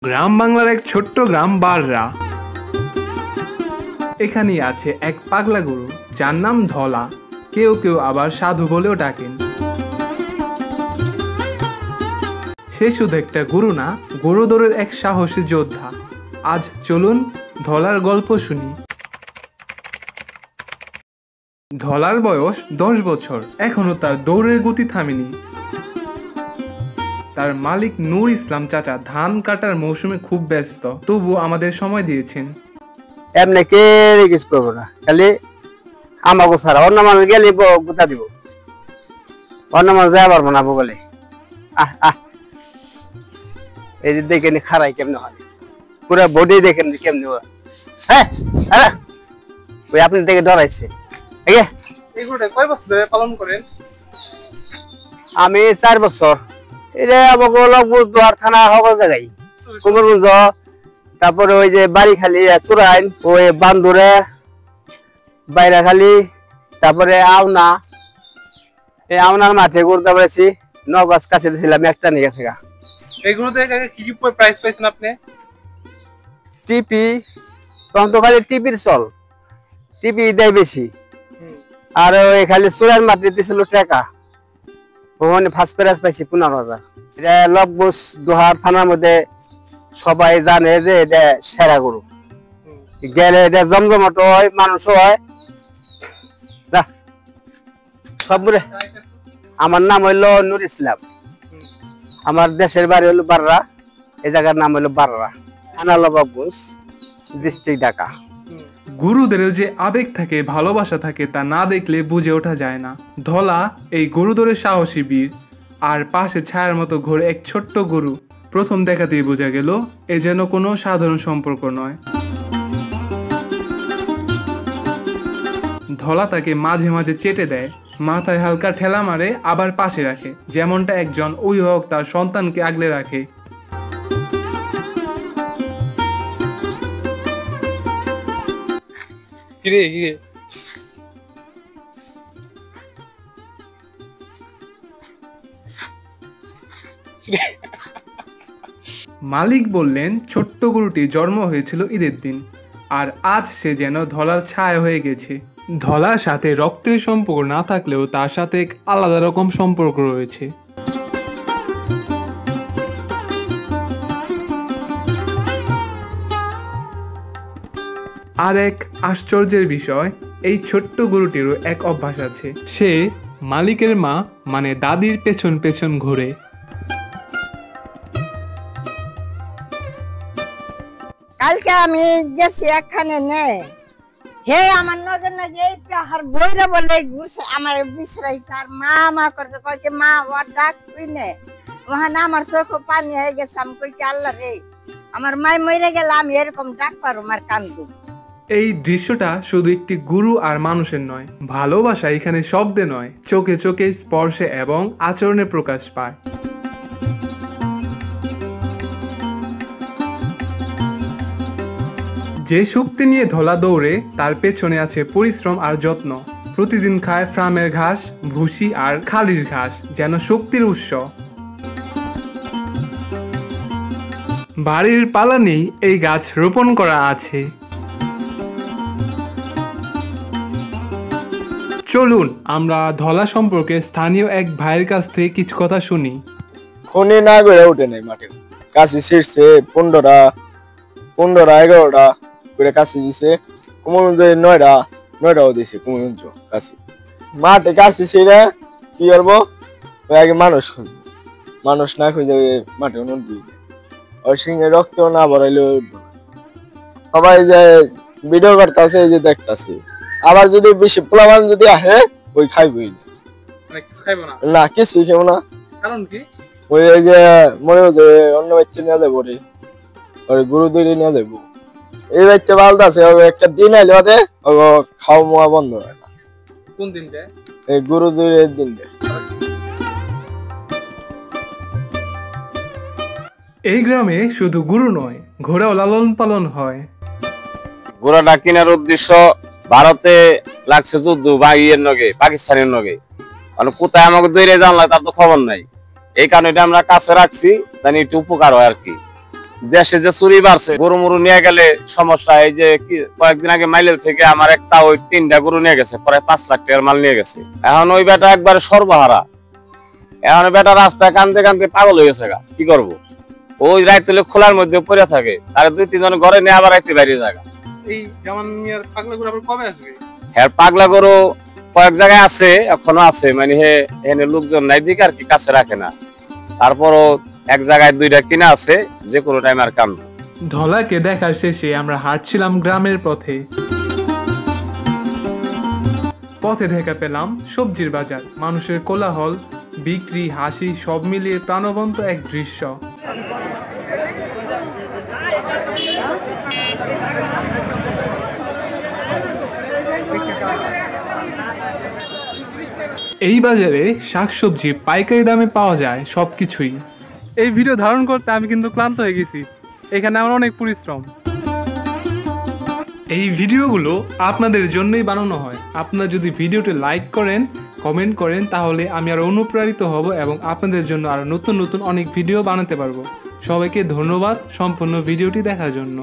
গ্রাম বাংলার এক ছোট্ট গ্রাম বাররা। এখানেই আছে এক পাগলা গরু যার নাম ধলা, কেউ কেউ আবার সাধু বলেও ডাকেন। সে শুধু একটা গরু না, গরুদৌড়ের এক সাহসী যোদ্ধা। আজ চলুন ধলার গল্প শুনি। ধলার বয়স 10 বছর, এখনো তার দৌড়ের গতি থামেনি। তার মালিক নূর ইসলাম চাচা ধান কাটার মৌসুমে খুব ব্যস্ত, তবু আমাদের সময় দিয়েছেন। এমনি কে কিছু করবো না, খালি আমাকে ছাড়া অন্য মানুষ গেলে গোটা দিব, অন্য মানুষ যাই পারবো না বলে। এই যে দেখেন খারাই কেমনে হয়, পুরো বডি দেখেন কেমনে। হ্যাঁ ওই আপনি দেখে ডরাইছে। কয় বছর ধরে পালন করেন? আমি 4 বছর। এটা আমাকে লগবুজ দোয়ার থানা হওয়ার জায়গায় কুমরগঞ্জ, তারপরে ওই যে বাড়ি খালি চুরাইন, ওই বান্দুরে বাইরা খালি, তারপরে আওনা, এই আওনার মাঠে ঘুরতে পারছি। 9 গাছ কাছে দিয়েছিলাম, একটা নিয়ে গেছে। এইগুলোতে কি কি প্রাইস পাইছেন আপনি? টিপি তখন তো খালি টিপির চল, টিপি দেয় বেশি। আর ওই খালি চুরাইন মাঠে দিয়েছিল টাকা, ওখানে ফার্স্ট প্রাইজ পাইছি 15,000। এটা লগবুজ দোহার থানার মধ্যে সবাই জানে যে এটা সেরা গরু। গেলে এটা জমজমাট হয়, মানুষও হয়। সবরে আমার নাম হইলো নূর ইসলাম, আমার দেশের বাড়ি হলো বাররা, এই জায়গার নাম হইলো বাররা, থানা লগবুজ, ডিস্ট্রিক্ট ঢাকা। গরুদের যে আবেগ থাকে, ভালোবাসা থাকে, তা না দেখলে বুঝে ওঠা যায় না। ধলা এই গরুদৌড়ের সাহসী বীর, আর পাশে ছায়ার মতো ঘোরে এক ছোট্ট গরু। প্রথম দেখাতেই বোঝা গেল এ যেন কোনো সাধারণ সম্পর্ক নয়। ধলা তাকে মাঝে মাঝে চেটে দেয়, মাথায় হালকা ঠেলা মারে, আবার পাশে রাখে, যেমনটা একজন অভিভাবক তার সন্তানকে আগলে রাখে। মালিক বললেন ছোট্ট গরুটি জন্ম হয়েছিল ঈদের দিন, আর আজ সে যেন ধলার ছায়া হয়ে গেছে। ধলার সাথে রক্তের সম্পর্ক না থাকলেও তার সাথে এক আলাদা রকম সম্পর্ক রয়েছে। আর এক আশ্চর্যের বিষয়, এই ছোট্ট গরুটিরও এক অভ্যাস আছে। সে মালিকের মা মানে দাদির পেছন পেছন ঘুরে। কালকে আমি গেছি একখানে নে, হে আমার নজর না যে পাহাড় বইরা বলে ঘুরছে আমার বিশ্রাই, তার মা মা করতে কয়েছে মা ওর ডাক তুই নে। ওখানে আমার চোখ পানি হয়ে গেছে, আমি কইছি আল্লাহ রে, আমার মাই মরে গেলে আমি এরকম ডাক পারো আমার কান্দু। এই দৃশ্যটা শুধু একটি গুরু আর মানুষের নয়, ভালোবাসা এখানে শব্দে নয়, চোখে চোখে, স্পর্শে এবং আচরণে প্রকাশ পায়। যে শক্তি নিয়ে ধলা দৌড়ে তার পেছনে আছে পরিশ্রম আর যত্ন। প্রতিদিন খায় ফার্মের ঘাস, ভুসি আর খালির ঘাস, যেন শক্তির উৎস। বাড়ির পালানেই এই গাছ রোপণ করা আছে। চলুন আমরা ধলা সম্পর্কে স্থানীয় এক ভাইয়ের কাছ থেকে কিছু কথা শুনি। ফোনে না করে উঠে নাই মাঠে, কাশি ছিঁড়ছে 15টা 11টা করে কাশি দিছে, কুমরগঞ্জ 9টাও দিছে। কুমরগঞ্জ কাশি মাঠে কাশি ছিঁড়ে কি করবো, আগে মানুষ খুঁজবো, মানুষ না খুঁজে মাঠে উঠবি, ওই সিংহে রক্ত না ভরাইলে উঠবো। সবাই যে ভিডিও করতেছে, এই যে দেখতেছে, আবার যদি বেশি পোলাবান যদি আহে ওই খাইবই না, কিছুই খাবো না। কারণ কি? ওই যে মনে হচ্ছে অন্য বাচ্চা নিয়ে যাবো রে, ওই গরু দৌড়ে নিয়ে যাবো। এই বাচ্চা বালতা আছে, একটা দিন আইলে ওদের খাওয়া মোয়া বন্ধ হয় না। কোন দিন? এই গরু দৌড়ের দিন। এই গ্রামে শুধু গরু নয়, ঘোড়াও লালন পালন হয়। ঘোড়াটা কেনার উদ্দেশ্য ভারতে লাগছে যুদ্ধ বা ইয়ের নগে, পাকিস্তানের নগে, মানে কোথায় আমাকে দৌড়ে জানলা তার তো খবর নাই। এই কারণে এটা আমরা কাছে রাখছি, জানি একটু উপকার হয় আর কি। দেশে যে চুরি বাড়ছে, গরু মরু নিয়ে গেলে সমস্যা। এই যে কয়েকদিন আগে মাইলের থেকে আমার একটা ওই 3টা গরু নিয়ে গেছে, প্রায় 5 লাখ টাকার মাল নিয়ে গেছে। এখন ওই বেটা একবারে সর্বহারা, এখন বেটা রাস্তায় কান্দতে কান্দতে পাগল হয়ে গেছে। কি করবো, ওই রাইতে খোলার মধ্যে পড়ে থাকে, আর 2-3 জন ঘরে নিয়ে আবার রাইতে বাইরে যায়। এই জামান মিয়ার পাগলা গরু আবার কবে আসবে? হ্যাঁ, পাগলা গরু কয়েক জায়গায় আছে, এখনো আছে, মানে এখানে লোকজন নাই দিকে আর কি কাছে রাখে না। তারপরও এক জায়গায় 2টা কিনা আছে, যে কোনো টাইম আর কাম। ধলাকে দেখার শেষে আমরা হাঁটছিলাম গ্রামের পথে। পথে দেখা পেলাম সবজির বাজার, মানুষের কোলাহল, বিক্রি, হাসি সব মিলিয়ে প্রাণবন্ত এক দৃশ্য। এই বাজারে শাকসবজি পাইকারি দামে পাওয়া যায় সবকিছুই। এই ভিডিও ধারণ করতে আমি কিন্তু ক্লান্ত হয়ে গেছি, এখানে আমার অনেক পরিশ্রম। এই ভিডিওগুলো আপনাদের জন্যই বানানো হয়। আপনারা যদি ভিডিওটি লাইক করেন, কমেন্ট করেন, তাহলে আমি আরো অনুপ্রাণিত হব এবং আপনাদের জন্য আরো নতুন নতুন অনেক ভিডিও বানাতে পারবো। সবাইকে ধন্যবাদ সম্পূর্ণ ভিডিওটি দেখার জন্য।